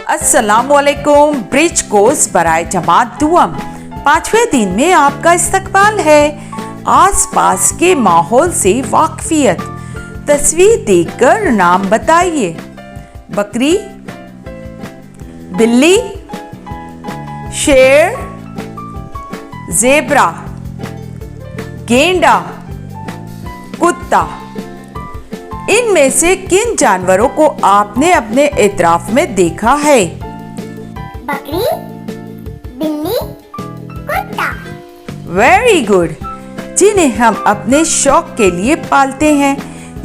अस्सलामुअलैकुम। Bridge course बराए जमात दुआम 5वें दिन में आपका इस्तकबाल है। आसपास के माहौल से वाकफियत। तस्वीर देखकर नाम बताइए। बकरी, बिल्ली, शेर, ज़ेब्रा, गेंडा, कुत्ता। इनमें से किन जानवरों को आपने अपने इतराफ में देखा है? बकरी, बिल्ली, कुत्ता। Very good. जिन्हें हम अपने शौक के लिए पालते हैं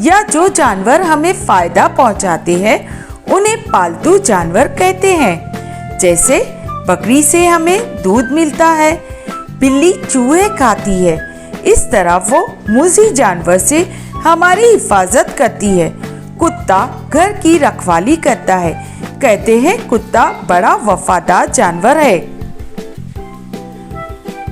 या जो जानवर हमें फायदा पहुंचाते हैं उन्हें पालतू जानवर कहते हैं। जैसे बकरी से हमें दूध मिलता है, बिल्ली चूहे खाती है, इस तरह वो मूज़ी जानवर से हमारी हिफाजत करती है। कुत्ता घर की रखवाली करता है, कहते हैं कुत्ता बड़ा वफादार जानवर है।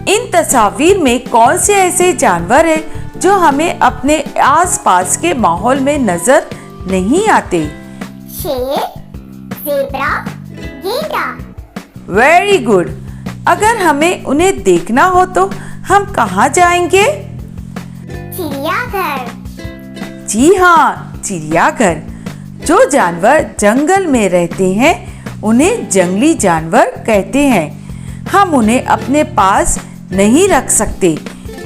इन तस्वीर में कौन से ऐसे जानवर हैं जो हमें अपने आसपास के माहौल में नजर नहीं आते? शेर, ज़ेब्रा, गेंडा। Very good. अगर हमें उन्हें देखना हो तो हम कहाँ जाएंगे? चिड़ियाघर। जी हाँ, चिड़ियाघर। जो जानवर जंगल में रहते हैं उन्हें जंगली जानवर कहते हैं। हम उन्हें अपने पास नहीं रख सकते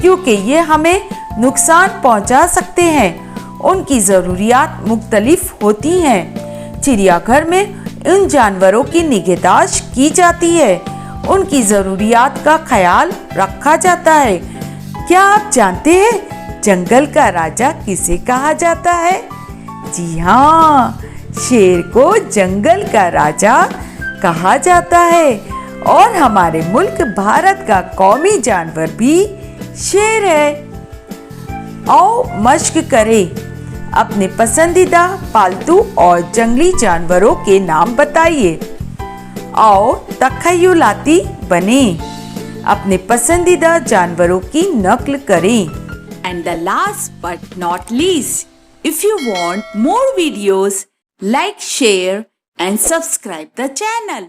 क्योंकि ये हमें नुकसान पहुंचा सकते हैं। उनकी ज़रूरियात मुख्तलिफ होती हैं। चिड़ियाघर में इन जानवरों की निगहदाश्त की जाती है, उनकी ज़रूरियात का ख्याल रखा जाता है। क्या आप जानते हैं जंगल का राजा किसे कहा जाता है? जी हाँ, शेर को जंगल का राजा कहा जाता है। और हमारे मुल्क भारत का कौमी जानवर भी शेर है। आओ मश्क करें। अपने पसंदीदा पालतू और जंगली जानवरों के नाम बताइए। आओ तखय्युलाती बने, अपने पसंदीदा जानवरों की नकल करें। And the last but not least, if you want more videos, like, share and subscribe the channel.